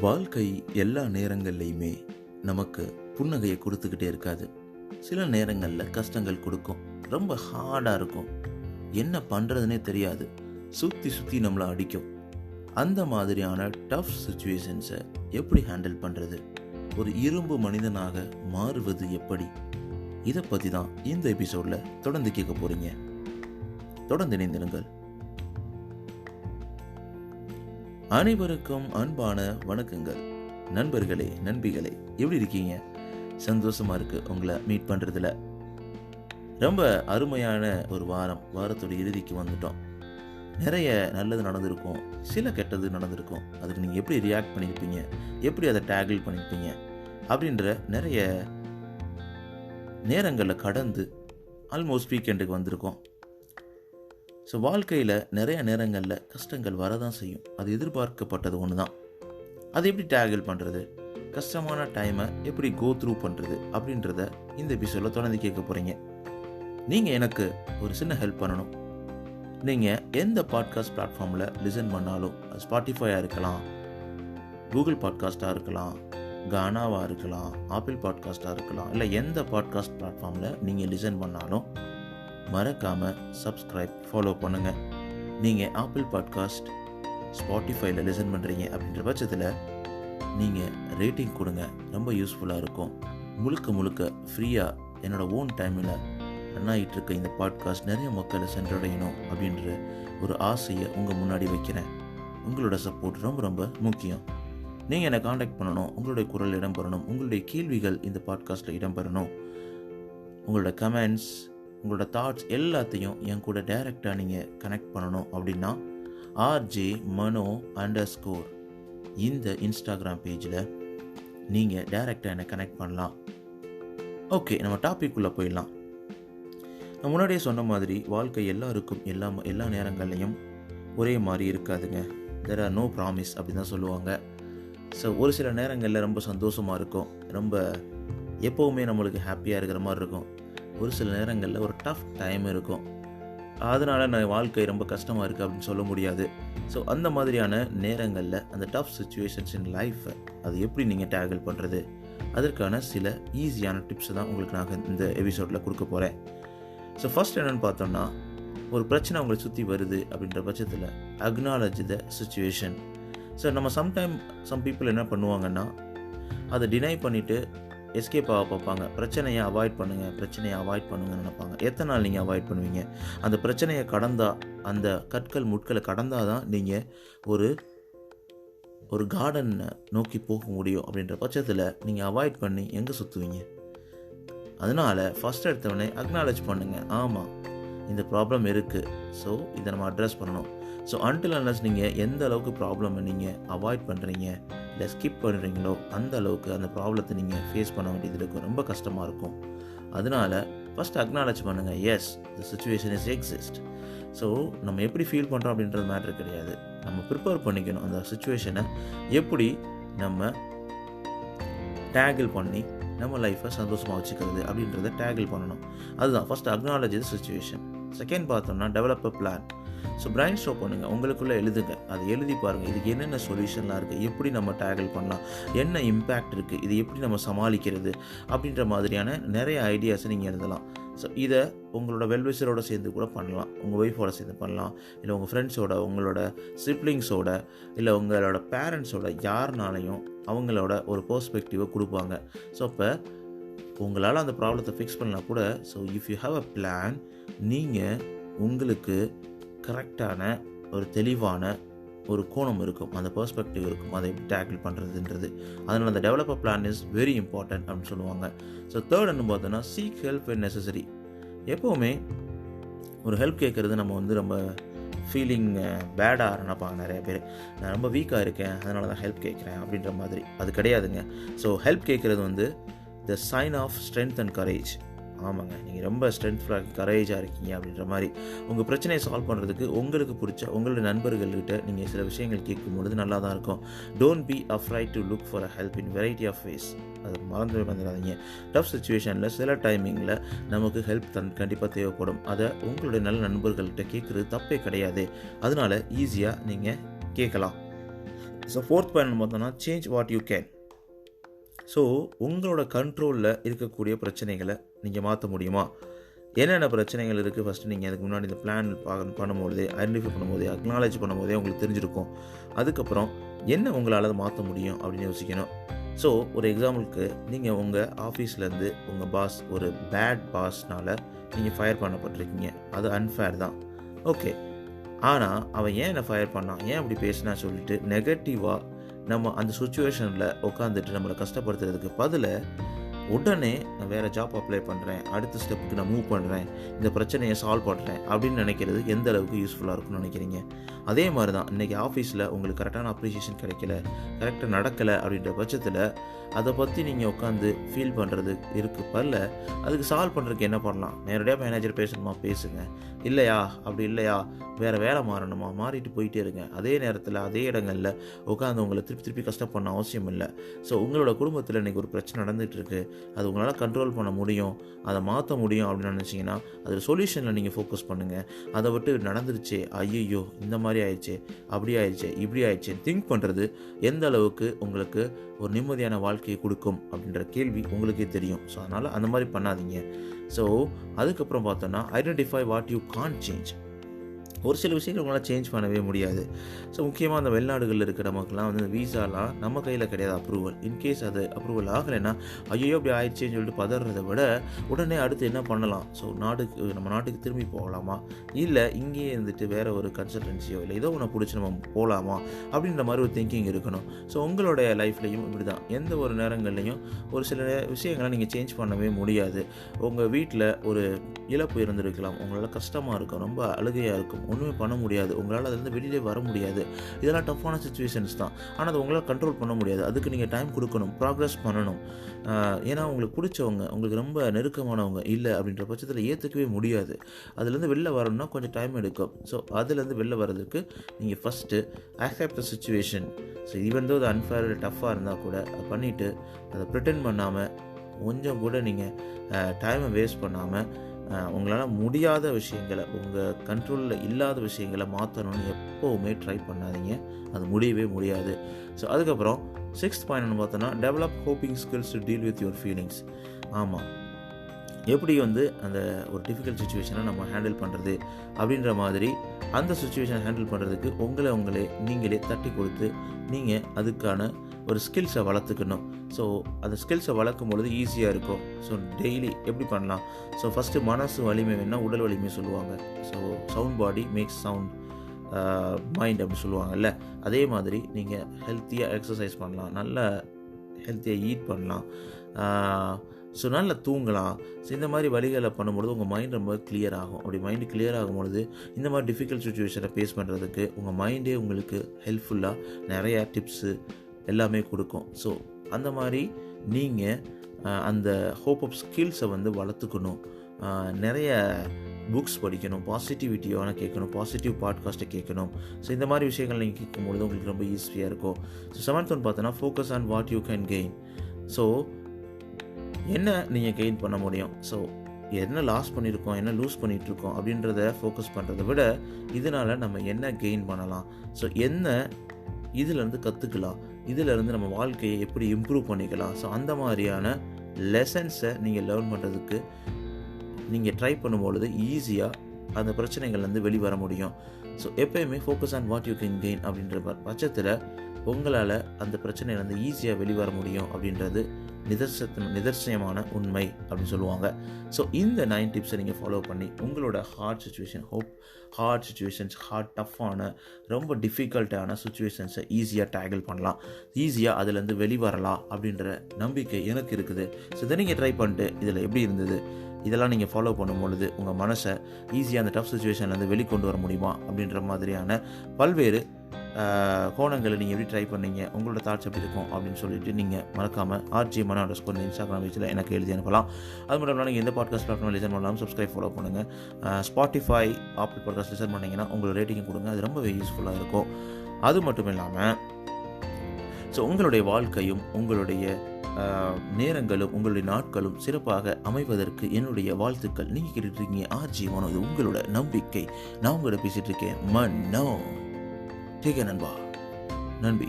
வாழ்க்கை எல்லா நேரங்கள்லையுமே நமக்கு புன்னகையை கொடுத்துக்கிட்டே இருக்காது. சில நேரங்களில் கஷ்டங்கள் கொடுக்கும், ரொம்ப ஹார்டாக இருக்கும், என்ன பண்ணுறதுனே தெரியாது, சுற்றி சுற்றி நம்மளை அடிக்கும். அந்த மாதிரியான டஃப் சுச்சுவேஷன்ஸை எப்படி ஹேண்டில் பண்ணுறது, ஒரு இரும்பு மனிதனாக மாறுவது எப்படி, இதை பற்றி தான் இந்த எபிசோடில் தொடர்ந்து கேட்க போகிறீங்க. தொடர்ந்து இணைந்திருங்கள். அனைவருக்கும் அன்பான வணக்கங்கள். நண்பர்களே, நண்பிகளே, எப்படி இருக்கீங்க? சந்தோஷமா இருக்கு உங்களை மீட் பண்ணுறதுல. ரொம்ப அருமையான ஒரு வாரத்தோட இறுதிக்கு வந்துட்டோம். நிறைய நல்லது நடந்திருக்கும், சில கெட்டது நடந்திருக்கும். அதுக்கு நீங்கள் எப்படி ரியாக்ட் பண்ணியிருப்பீங்க, எப்படி அதை டேக்கிள் பண்ணியிருப்பீங்க அப்படின்ற நிறைய நேரங்களில் கடந்து ஆல்மோஸ்ட் வீக்கெண்டுக்கு வந்திருக்கோம். ஸோ வாழ்க்கையில் நிறைய நேரங்களில் கஷ்டங்கள் வரதான் செய்யும். அது எதிர்பார்க்கப்பட்டது ஒன்று தான். அதை எப்படி டேக்கிள் பண்ணுறது, கஷ்டமான டைமை எப்படி கோ த்ரூ பண்ணுறது அப்படின்றத இந்த எபிசோடில் தொடர்ந்து கேட்க போகிறீங்க. நீங்கள் எனக்கு ஒரு சின்ன ஹெல்ப் பண்ணணும். நீங்கள் எந்த பாட்காஸ்ட் பிளாட்ஃபார்மில் லிசன் பண்ணாலும், ஸ்பாட்டிஃபையாக இருக்கலாம், கூகுள் பாட்காஸ்ட்டாக இருக்கலாம், கானாவாக இருக்கலாம், ஆப்பிள் பாட்காஸ்ட்டாக இருக்கலாம், இல்லை எந்த பாட்காஸ்ட் பிளாட்ஃபார்மில் நீங்கள் லிசன் பண்ணாலும் மறக்காமல் சப்ஸ்கிரைப், ஃபாலோ பண்ணுங்கள். நீங்கள் ஆப்பிள் பாட்காஸ்ட், ஸ்பாட்டிஃபைல லிசன் பண்ணுறீங்க அப்படின்ற பட்சத்தில் நீங்கள் ரேட்டிங் கொடுங்க, ரொம்ப யூஸ்ஃபுல்லாக இருக்கும். முழுக்க ஃப்ரீயாக என்னோடய ஓன் டைமில் ரன் ஆகிட்டு இருக்க இந்த பாட்காஸ்ட் நிறைய மக்களை சென்றடையணும் அப்படின்ற ஒரு ஆசையை உங்கள் முன்னாடி வைக்கிறேன். உங்களோட சப்போர்ட் ரொம்ப ரொம்ப முக்கியம். நீங்கள் என்னை காண்டாக்ட் பண்ணணும், உங்களுடைய குரல் இடம்பெறணும், உங்களுடைய கேள்விகள் இந்த பாட்காஸ்ட்டில் இடம்பெறணும், உங்களோட கமெண்ட்ஸ், உங்களோட தாட்ஸ் எல்லாத்தையும் என் கூட டைரெக்டாக நீங்கள் கனெக்ட் பண்ணணும் அப்படின்னா RJ_Mano_ இந்த இன்ஸ்டாகிராம் பேஜில் நீங்கள் டைரெக்டாக என்னை கனெக்ட் பண்ணலாம். ஓகே, நம்ம டாபிக்குள்ளே போயிடலாம். நான் முன்னாடியே சொன்ன மாதிரி வாழ்க்கை எல்லாருக்கும் எல்லா நேரங்கள்லையும் ஒரே மாதிரி இருக்காதுங்க. தேர் ஆர் நோ ப்ராமிஸ் அப்படின்னு தான் சொல்லுவாங்க. ஸோ ஒரு சில நேரங்களில் ரொம்ப சந்தோஷமாக இருக்கும், ரொம்ப எப்போவுமே நம்மளுக்கு ஹாப்பியாக இருக்கிற மாதிரி இருக்கும். ஒரு சில நேரங்களில் ஒரு டஃப் டைம் இருக்கும், அதனால் நான் வாழ்க்கை ரொம்ப கஷ்டமாக இருக்குது அப்படின்னு சொல்ல முடியாது. ஸோ அந்த மாதிரியான நேரங்களில் அந்த டஃப் சுச்சுவேஷன்ஸ் இன் லைஃப்பை அது எப்படி நீங்கள் டேக்கிள் பண்ணுறது, அதற்கான சில ஈஸியான டிப்ஸை தான் உங்களுக்கு நான் இந்த எபிசோடில் கொடுக்க போகிறேன். ஸோ ஃபர்ஸ்ட் என்னென்னு பார்த்தோம்னா, ஒரு பிரச்சனை உங்களை சுற்றி வருது அப்படின்ற பட்சத்தில் அக்னாலஜ் த சுச்சுவேஷன். ஸோ நம்ம சம் பீப்புள் என்ன பண்ணுவாங்கன்னா, அதை டினை பண்ணிவிட்டு எஸ்கேப் ஆக பார்ப்பாங்க. பிரச்சனையை அவாய்ட் பண்ணுங்கன்னு நினைப்பாங்க. எத்தனை நாள் நீங்கள் அவாய்ட் பண்ணுவீங்க? அந்த பிரச்சனையை கடந்தால், அந்த கற்கள் முட்களை கடந்தால் தான் நீங்கள் ஒரு கார்டனை நோக்கி போக முடியும். அப்படின்ற பட்சத்தில் நீங்கள் அவாய்ட் பண்ணி எங்கே சுற்றுவீங்க? அதனால் ஃபஸ்ட் எடுத்தவொடனே அக்னாலேஜ் பண்ணுங்கள். ஆமாம், இந்த ப்ராப்ளம் இருக்குது, ஸோ இதை நம்ம அட்ரஸ் பண்ணணும். ஸோ அன்டில் அன்லஸ் நீங்கள் எந்த அளவுக்கு ப்ராப்ளமை நீங்கள் அவாய்ட் பண்ணுறீங்க, இல்லை ஸ்கிப் பண்ணுறீங்களோ, அந்த அளவுக்கு அந்த ப்ராப்ளத்தை நீங்கள் ஃபேஸ் பண்ண வேண்டியது இருக்கும், ரொம்ப கஷ்டமாக இருக்கும். அதனால் ஃபஸ்ட் அக்னாலேஜ் பண்ணுங்கள். Yes, the situation is exist. So நம்ம எப்படி ஃபீல் பண்ணுறோம் அப்படின்றது மேட்ரு கிடையாது. நம்ம ப்ரிப்பேர் பண்ணிக்கணும் அந்த சுச்சுவேஷனை எப்படி நம்ம டேக்கிள் பண்ணி நம்ம லைஃப்பை சந்தோஷமாக வச்சுக்கிறது அப்படின்றத டேக்கிள் பண்ணணும். அதுதான் first acknowledge the situation. Second பார்த்தோம்னா develop a plan. So brainstorm பண்ணுங்கள், உங்களுக்குள்ளே எழுதுங்க, அதை எழுதி பாருங்கள். இதுக்கு என்னென்ன சொல்யூஷன்லாம் இருக்குது, எப்படி நம்ம டேக்கிள் பண்ணலாம், என்ன இம்பேக்ட் இருக்குது, இது எப்படி நம்ம சமாளிக்கிறது அப்படின்ற மாதிரியான நிறைய ஐடியாஸை நீங்கள் எழுதலாம். ஸோ இதை உங்களோட வெல்விஷரோட சேர்ந்து கூட பண்ணலாம், உங்கள் ஒய்ஃபோட சேர்ந்து பண்ணலாம், இல்லை உங்கள் ஃப்ரெண்ட்ஸோட, உங்களோட சிப்ளிங்ஸோட, இல்லை உங்களோட பேரண்ட்ஸோட, யாருனாலையும் அவங்களோட ஒரு பெர்ஸ்பெக்டிவை கொடுப்பாங்க. ஸோ அப்போ உங்களால் அந்த ப்ராப்ளத்தை ஃபிக்ஸ் பண்ணலாம் கூட. So if you have a plan, நீங்கள் உங்களுக்கு கரெக்டான ஒரு தெளிவான ஒரு கோணம் இருக்கும், அந்த பெர்ஸ்பெக்டிவ் இருக்கும், அதை எப்படி டேக்கிள் பண்ணுறதுன்றது. அதனால் அந்த developer plan is very important அப்படின்னு சொல்லுவாங்க. ஸோ தேர்ட் என்ன பார்த்தோன்னா, சீக் ஹெல்ப் வென் நெசசரி. எப்போவுமே ஒரு ஹெல்ப் கேட்குறது நம்ம ரொம்ப ஃபீலிங் பேடாக நினைப்பாங்க நிறைய பேர். நான் ரொம்ப வீக்காக இருக்கேன், அதனால தான் ஹெல்ப் கேட்குறேன் அப்படின்ற மாதிரி. அது கிடையாதுங்க. ஸோ ஹெல்ப் கேட்குறது the sign of strength and courage. ஆமாங்க, நீங்கள் ரொம்ப ஸ்ட்ரென்த்ஃபுல்லாக கரேஜாக இருக்கீங்க அப்படின்ற மாதிரி. உங்கள் பிரச்சனையை சால்வ் பண்ணுறதுக்கு உங்களுக்கு பிடிச்ச உங்களுடைய நண்பர்கள்கிட்ட நீங்கள் சில விஷயங்கள் கேட்கும்பொழுது நல்லா தான் இருக்கும். Don't be afraid to look for a help in variety of ways. அது மறந்துடாதீங்க. டஃப் சுச்சுவேஷனில் சில டைமிங்கில் நமக்கு ஹெல்ப் கண்டிப்பாக தேவைப்படும். அதை உங்களுடைய நல்ல நண்பர்கள்கிட்ட கேட்குறது தப்பே கிடையாது. அதனால் ஈஸியாக நீங்கள் கேட்கலாம். ஸோ ஃபோர்த் பாயிண்ட் பார்த்தோன்னா change what you can. So உங்களோட கண்ட்ரோலில் இருக்கக்கூடிய பிரச்சனைகளை நீங்கள் மாற்ற முடியுமா? என்னென்ன பிரச்சனைகள் இருக்குது ஃபஸ்ட்டு நீங்கள் அதுக்கு முன்னாடி இந்த பிளான் பண்ணும்போதே, ஐடென்டிஃபை பண்ணும்போதே, அக்னாலேஜ் பண்ணும்போதே உங்களுக்கு தெரிஞ்சிருக்கும். அதுக்கப்புறம் என்ன உங்களால் அதை மாற்ற முடியும் அப்படின்னு யோசிக்கணும். ஸோ ஒரு எக்ஸாம்பிளுக்கு நீங்கள் உங்கள் ஆஃபீஸ்லேருந்து உங்கள் பாஸ் ஒரு பேட் பாஸ்னால் நீங்கள் ஃபயர் பண்ணப்பட்டிருக்கீங்க. அது அன்ஃபேர் தான். ஓகே, ஆனால் அவன் ஏன் என்னை ஃபயர் பண்ணான், ஏன் அப்படி பேசினா சொல்லிட்டு நெகட்டிவாக நம்ம அந்த சுச்சுவேஷனில் உட்காந்துட்டு நம்மளை கஷ்டப்படுத்துறதுக்கு பதிலாக உடனே நான் வேறு ஜாப் அப்ளை பண்ணுறேன், அடுத்த ஸ்டெப்புக்கு நான் மூவ் பண்ணுறேன், இந்த பிரச்சனையை சால்வ் பண்ணுறேன் அப்படின்னு நினைக்கிறது எந்த அளவுக்கு யூஸ்ஃபுல்லாக இருக்குன்னு நினைக்கிறீங்க? அதே மாதிரி தான் இன்றைக்கி ஆஃபீஸில் உங்களுக்கு கரெக்டான அப்ரிசியேஷன் கிடைக்கல, கரெக்டாக நடக்கலை அப்படின்ற பட்சத்தில் அதை பற்றி நீங்கள் உட்காந்து ஃபீல் பண்ணுறது இருக்குது பதில் அதுக்கு சால்வ் பண்ணுறதுக்கு என்ன பண்ணலாம்? நேரடியாக மேனேஜர் பேசணுமா பேசுங்க, இல்லையா அப்படி இல்லையா வேறு வேலை மாறணுமா மாறிட்டு போயிட்டே இருங்க. அதே நேரத்தில் அதே இடங்களில் உட்காந்து உங்களை திருப்பி கஷ்டப்படணும் அவசியம் இல்லை. ஸோ உங்களோட குடும்பத்தில் இன்றைக்கி ஒரு பிரச்சனை நடந்துகிட்ருக்கு, அது உங்களால் கண்ட்ரோல் பண்ண முடியும், அதை மாற்ற முடியும் அப்படின்னு நினச்சிங்கன்னா அதில் சொல்யூஷனில் நீங்கள் ஃபோக்கஸ் பண்ணுங்கள். அதை விட்டு நடந்துருச்சே, ஐயோ இந்த மாதிரி ஆயிடுச்சு, அப்படி ஆயிடுச்சு, இப்படி ஆயிடுச்சு திங்க் பண்ணுறது எந்த அளவுக்கு உங்களுக்கு ஒரு நிம்மதியான வாழ்க்கையை கொடுக்கும் அப்படின்ற கேள்வி உங்களுக்கே தெரியும். ஸோ அதனால் அந்த மாதிரி பண்ணாதீங்க. ஸோ அதுக்கப்புறம் பார்த்தோன்னா identify what you can't change. ஒரு சில விஷயங்கள் உங்களால் சேஞ்ச் பண்ணவே முடியாது. ஸோ முக்கியமாக அந்த வெளிநாடுகளில் இருக்கிற நமக்குலாம் வந்து வீசாலாம் நம்ம கையில் கிடையாது அப்ரூவல். இன்கேஸ் அது அப்ரூவல் ஆகலைன்னா ஐயோ அப்படி ஆயிடுச்சேன்னு சொல்லிட்டு பதறதை விட உடனே அடுத்து என்ன பண்ணலாம், ஸோ நம்ம நாட்டுக்கு திரும்பி போகலாமா, இல்லை இங்கேயே இருந்துட்டு வேறு ஒரு கன்சல்டன்சியோ இல்லை ஏதோ ஒன்று பிடிச்சி நம்ம போகலாமா அப்படின்ற மாதிரி ஒரு திங்கிங் இருக்கணும். ஸோ உங்களுடைய லைஃப்லையும் இப்படி தான் எந்த ஒரு நேரங்கள்லையும் ஒரு சில விஷயங்களை நீங்கள் சேஞ்ச் பண்ணவே முடியாது. உங்கள் வீட்டில் ஒரு இழப்பு இருந்திருக்கலாம், உங்களால் கஷ்டமாக இருக்கும், ரொம்ப அழுகையாக இருக்கும், ஒன்றுமே பண்ண முடியாது, உங்களால் அதுலேருந்து வெளியிலே வர முடியாது. இதெல்லாம் டஃப்பான சுச்சுவேஷன்ஸ் தான். ஆனால் அதை உங்களால் கண்ட்ரோல் பண்ண முடியாது. அதுக்கு நீங்கள் டைம் கொடுக்கணும், ப்ராக்ரஸ் பண்ணணும். ஏன்னா உங்களுக்கு பிடிச்சவங்க, உங்களுக்கு ரொம்ப நெருக்கமானவங்க இல்லை அப்படின்ற பட்சத்தில் ஏற்றுக்கவே முடியாது. அதுலேருந்து வெளில வரணும்னா கொஞ்சம் டைம் எடுக்கும். ஸோ அதுலேருந்து வெளில வர்றதுக்கு நீங்கள் first accept the situation. So even though அது அன்ஃபேர் டஃப்பாக இருந்தால் கூட அதை பண்ணிவிட்டு அதை ப்ரிட்டெண்ட் பண்ணாமல் கொஞ்சம் கூட நீங்கள் டைமை வேஸ்ட் பண்ணாமல் உங்களால் முடியாத விஷயங்களை, உங்கள் கண்ட்ரோலில் இல்லாத விஷயங்களை மாற்றணும்னு எப்போவுமே ட்ரை பண்ணாதீங்க. அது முடியவே முடியாது. ஸோ அதுக்கப்புறம் 6th பாயிண்ட் பார்த்தோன்னா develop coping skills to deal with your feelings. ஆமாம், எப்படி வந்து அந்த ஒரு டிஃபிகல்ட் சுச்சுவேஷனை நம்ம ஹேண்டில் பண்ணுறது அப்படின்ற மாதிரி அந்த சுச்சுவேஷனை ஹேண்டில் பண்ணுறதுக்கு நீங்களே தட்டி கொடுத்து நீங்கள் அதுக்கான ஒரு ஸ்கில்ஸை வளர்த்துக்கணும். ஸோ அந்த ஸ்கில்ஸை வளர்க்கும் பொழுது ஈஸியாக இருக்கும். ஸோ டெய்லி எப்படி பண்ணலாம்? ஸோ ஃபஸ்ட்டு மனசு வலிமை வேணால் உடல் வலிமை சொல்லுவாங்க. ஸோ சவுண்ட் பாடி மேக்ஸ் சவுண்ட் மைண்ட் அப்படி சொல்லுவாங்கல்ல, அதே மாதிரி நீங்கள் ஹெல்த்தியாக எக்ஸசைஸ் பண்ணலாம், நல்ல ஹெல்த்தியாக ஈட் பண்ணலாம், ஸோ நல்லா தூங்கலாம். ஸோ இந்த மாதிரி வழிகளை பண்ணும்பொழுது உங்கள் மைண்ட் ரொம்ப கிளியர் ஆகும். அப்படி மைண்டு கிளியர் ஆகும்பொழுது இந்த மாதிரி டிஃபிகல்ட் சுச்சுவேஷனை ஃபேஸ் பண்ணுறதுக்கு உங்கள் மைண்டே உங்களுக்கு ஹெல்ப்ஃபுல்லாக நிறையா டிப்ஸு எல்லாமே கொடுக்கும். ஸோ அந்த மாதிரி நீங்கள் அந்த ஹோப் ஆஃப் ஸ்கில்ஸை வந்து வளர்த்துக்கணும். நிறைய புக்ஸ் படிக்கணும், பாசிட்டிவிட்டியான கேட்கணும், பாசிட்டிவ் பாட்காஸ்ட்டை கேட்கணும். ஸோ இந்த மாதிரி விஷயங்கள் நீங்கள் கேட்கும்பொழுது உங்களுக்கு ரொம்ப ஈஸியாக இருக்கும். ஸோ 7th ஒன் பார்த்தோன்னா focus on what you can gain. So என்ன நீங்கள் கெயின் பண்ண முடியும், ஸோ என்ன லாஸ் பண்ணியிருக்கோம், என்ன லூஸ் பண்ணிகிட்ருக்கோம் அப்படின்றத ஃபோக்கஸ் பண்ணுறதை விட இதனால் நம்ம என்ன கெயின் பண்ணலாம், ஸோ என்ன இதிலேருந்து கற்றுக்கலாம், இதிலேருந்து நம்ம வாழ்க்கையை எப்படி இம்ப்ரூவ் பண்ணிக்கலாம். ஸோ அந்த மாதிரியான லெசன்ஸை நீங்கள் லேர்ன் பண்ணுறதுக்கு நீங்கள் ட்ரை பண்ணும்பொழுது ஈஸியாக அந்த பிரச்சனைகள்லேருந்து வெளிவர முடியும். ஸோ எப்போயுமே focus on what you can gain அப்படின்ற பட்சத்தில் உங்களால் அந்த பிரச்சனையிலேருந்து ஈஸியாக வெளிவர முடியும் அப்படின்றது நிதர்சனமான உண்மை அப்படின்னு சொல்லுவாங்க. ஸோ இந்த 9 டிப்ஸை நீங்கள் ஃபாலோ பண்ணி உங்களோட ஹார்ட் சுச்சுவேஷன்ஸ் டஃப்பான ரொம்ப டிஃபிகல்ட்டான சுச்சுவேஷன்ஸை ஈஸியாக டேக்கிள் பண்ணலாம், ஈஸியாக அதுலேருந்து வெளிவரலாம் அப்படின்ற நம்பிக்கை எனக்கு இருக்குது. ஸோ இதை நீங்கள் ட்ரை பண்ணிட்டு இதில் எப்படி இருந்தது, இதெல்லாம் நீங்கள் ஃபாலோ பண்ணும்பொழுது உங்கள் மனசை ஈஸியாக அந்த டஃப் சுச்சுவேஷன்லேருந்து வெளிக்கொண்டு வர முடியுமா அப்படின்ற மாதிரியான பல்வேறு கோணங்களை நீங்கள் எப்படி ட்ரை பண்ணீங்க, உங்களோட தாட்ஸ் எப்படி இருக்கும் அப்படின்னு சொல்லிட்டு நீங்கள் மறக்காமல் RJ_Manu_ இன்ஸ்டாகிராம் பேஜில் எனக்கு எழுதி அனுப்பலாம். அது மட்டும் இல்லாமல் நீங்கள் எந்த பாட்காஸ்ட் பிளாட்ஃபார்ம் லிசன் பண்ணலாம், சப்ஸ்கிரைப் ஃபாலோ பண்ணுங்கள். ஸ்பாட்டிஃபை, ஆப்பிள் பாட்காஸ்ட் லிசன் பண்ணிங்கன்னா உங்களோட ரேட்டிங் கொடுங்க, அது ரொம்பவே யூஸ்ஃபுல்லாக இருக்கும். அது மட்டும் இல்லாமல் ஸோ உங்களுடைய வாழ்க்கையும் உங்களுடைய நேரங்களும் உங்களுடைய நாட்களும் சிறப்பாக அமைவதற்கு என்னுடைய வாழ்த்துக்கள். நீங்கள் கேட்டுட்ருக்கீங்க RJ_Manu, இது உங்களோட நம்பிக்கை. நான் உங்களோட பேசிகிட்டு இருக்கேன். மன்னோ. ठीक है नंबा, नंबी।